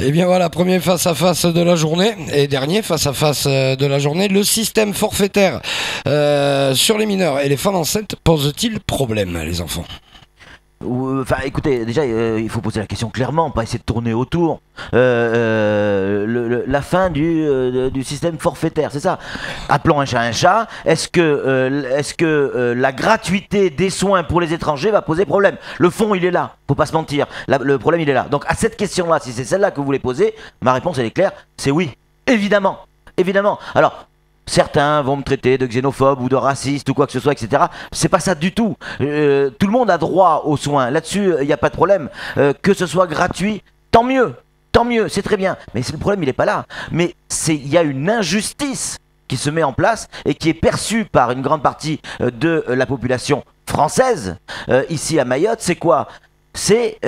Et bien voilà, premier face-à-face de la journée et dernier face-à-face de la journée. Le système forfaitaire sur les mineurs et les femmes enceintes pose-t-il problème, les enfants ? Enfin, écoutez, déjà, il faut poser la question clairement, pas essayer de tourner autour. La fin du système forfaitaire, c'est ça. Appelons un chat un chat. Est-ce que la gratuité des soins pour les étrangers va poser problème? Le fond, il est là. Faut pas se mentir. Le problème, il est là. Donc, à cette question-là, si c'est celle-là que vous voulez poser, ma réponse, elle est claire. C'est oui. Évidemment. Évidemment. Alors. Certains vont me traiter de xénophobe ou de raciste ou quoi que ce soit, etc. C'est pas ça du tout. Tout le monde a droit aux soins. Là-dessus, il n'y a pas de problème. Que ce soit gratuit, tant mieux. Tant mieux, c'est très bien. Mais le problème, il n'est pas là. Mais il y a une injustice qui se met en place et qui est perçue par une grande partie de la population française. Ici à Mayotte, c'est quoi? C'est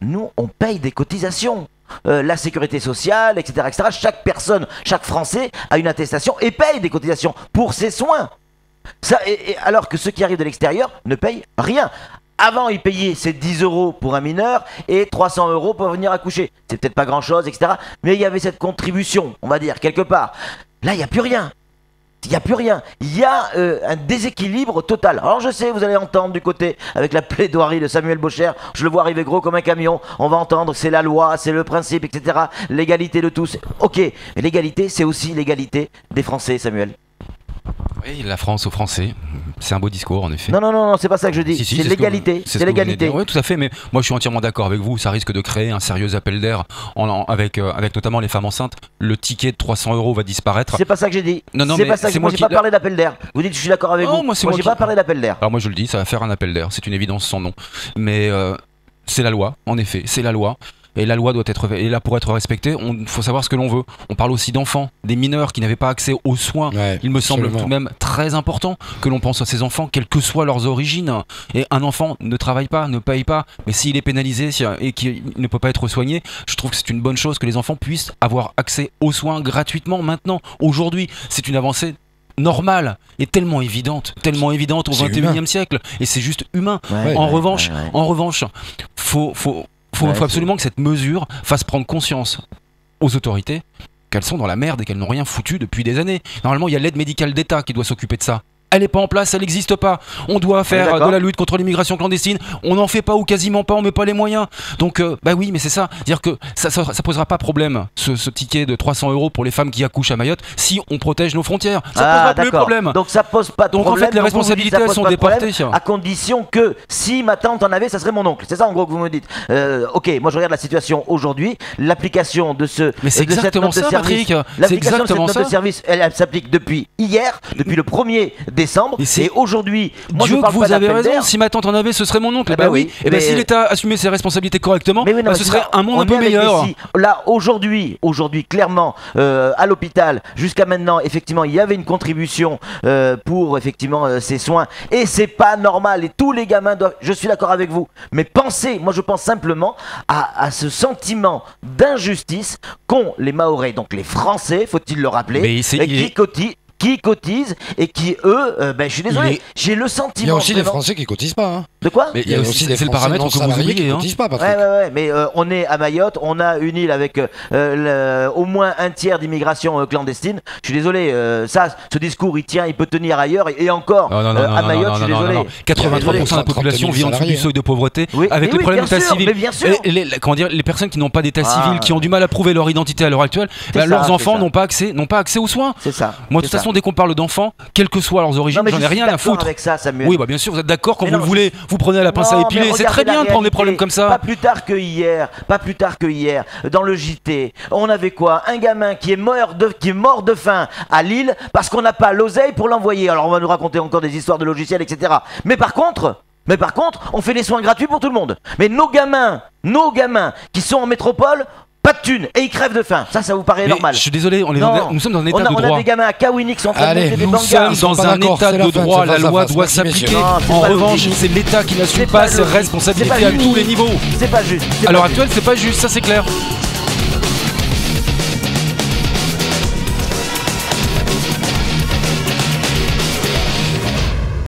nous, on paye des cotisations. La sécurité sociale, etc., etc. Chaque personne, chaque Français a une attestation et paye des cotisations pour ses soins. Ça, alors que ceux qui arrivent de l'extérieur ne payent rien. Avant, ils payaient ces 10 € pour un mineur et 300 € pour venir accoucher. C'est peut-être pas grand-chose, etc. Mais il y avait cette contribution, on va dire, quelque part. Là, il n'y a plus rien. Il n'y a plus rien. Il y a un déséquilibre total. Alors je sais, vous allez entendre du côté, avec la plaidoirie de Samuel Bocher, je le vois arriver gros comme un camion, on va entendre c'est la loi, c'est le principe, etc. L'égalité de tous. Ok, mais l'égalité, c'est aussi l'égalité des Français, Samuel. Oui, la France aux Français, c'est un beau discours en effet. Non, c'est pas ça que je dis, c'est l'égalité, c'est l'égalité. Oui, tout à fait, mais moi je suis entièrement d'accord avec vous, ça risque de créer un sérieux appel d'air avec notamment les femmes enceintes. Le ticket de 300 € va disparaître. C'est pas ça que j'ai dit. Non, c'est pas ça que moi j'ai pas parlé d'appel d'air. Vous dites je suis d'accord avec vous. Moi j'ai pas parlé d'appel d'air. Alors moi je le dis, ça va faire un appel d'air, c'est une évidence sans nom. Mais c'est la loi, en effet, c'est la loi. Et la loi doit être là pour être respectée. Il faut savoir ce que l'on veut. On parle aussi d'enfants, des mineurs qui n'avaient pas accès aux soins. Ouais, il me semble tout de même très important que l'on pense à ces enfants, quelles que soient leurs origines. Et un enfant ne travaille pas, ne paye pas, mais s'il est pénalisé et qu'il ne peut pas être soigné, je trouve que c'est une bonne chose que les enfants puissent avoir accès aux soins gratuitement maintenant. Aujourd'hui, c'est une avancée normale et tellement évidente au 21e siècle. Et c'est juste humain. En revanche, faut absolument que cette mesure fasse prendre conscience aux autorités qu'elles sont dans la merde et qu'elles n'ont rien foutu depuis des années. Normalement, il y a l'aide médicale d'État qui doit s'occuper de ça. Elle n'est pas en place, elle n'existe pas. On doit faire de la lutte contre l'immigration clandestine. On n'en fait pas ou quasiment pas, on met pas les moyens. Donc, bah oui, mais c'est ça. C'est-à-dire que ça posera pas problème, ce ticket de 300 € pour les femmes qui accouchent à Mayotte, si on protège nos frontières. Ça posera plus de problème. Donc ça pose pas de problème. Donc en fait, les responsabilités, elles sont déportées. À condition que si ma tante en avait, ça serait mon oncle. C'est ça en gros que vous me dites. Ok, moi je regarde la situation aujourd'hui. L'application de mais c'est exactement ça, Patrick. L'application de cette note de service, elle s'applique depuis hier, depuis le 1er décembre. Et aujourd'hui, moi Dieu je parle que vous avez raison, si ma tante en avait, ce serait mon oncle. Bah oui. Et si l'État assumait ses responsabilités correctement, ce serait un monde un peu meilleur. Là, aujourd'hui, clairement, à l'hôpital, jusqu'à maintenant, effectivement, il y avait une contribution pour effectivement ces soins. Et c'est pas normal. Et tous les gamins doivent. Je suis d'accord avec vous. Mais pensez, moi je pense simplement à ce sentiment d'injustice qu'ont les Mahorais, donc les Français, faut-il le rappeler, qui cotisent et qui eux, je suis désolé, j'ai le sentiment. Il y a aussi des Français qui cotisent pas. Hein. De quoi? Mais il y a aussi des Français non salariés qui cotisent pas, Patrick. Ouais, mais on est à Mayotte, on a une île avec au moins un tiers d'immigration clandestine. Je suis désolé, ce discours il tient, il peut tenir ailleurs et encore à Mayotte, je suis désolé. 83% de la population vit en dessous du seuil de pauvreté, avec les problèmes d'état civil. Et les personnes qui n'ont pas d'état civil, qui ont du mal à prouver leur identité à l'heure actuelle, leurs enfants n'ont pas accès aux soins. C'est ça. Moi, de toute façon, dès qu'on parle d'enfants, quelles que soient leurs origines, j'en ai rien à foutre. Avec ça, Samuel. Oui, bah bien sûr, vous êtes d'accord quand vous le voulez. Vous prenez la pince à épiler, c'est très bien de prendre des problèmes comme ça. Pas plus tard que hier, dans le JT, on avait quoi? Un gamin qui est mort de faim à Lille parce qu'on n'a pas l'oseille pour l'envoyer. Alors on va nous raconter encore des histoires de logiciels, etc. Mais par contre, on fait des soins gratuits pour tout le monde. Mais nos gamins qui sont en métropole, pas de thunes et ils crèvent de faim. Ça vous paraît Mais normal? je suis désolé, Non. nous sommes dans un état On de a droit. des gamins à Kawini qui sont en train de Allez, monter des Nous bangas. sommes Ils sont dans pas un d'accord, état c'est la de fin, droit, c'est la face à loi face. doit Merci, s'appliquer. messieurs. Non, c'est En pas revanche, logique. c'est l'État qui C'est n'assume pas pas ses logique. responsabilités C'est pas à tous les logique. niveaux. C'est pas juste. Alors actuel, c'est pas juste, ça c'est clair.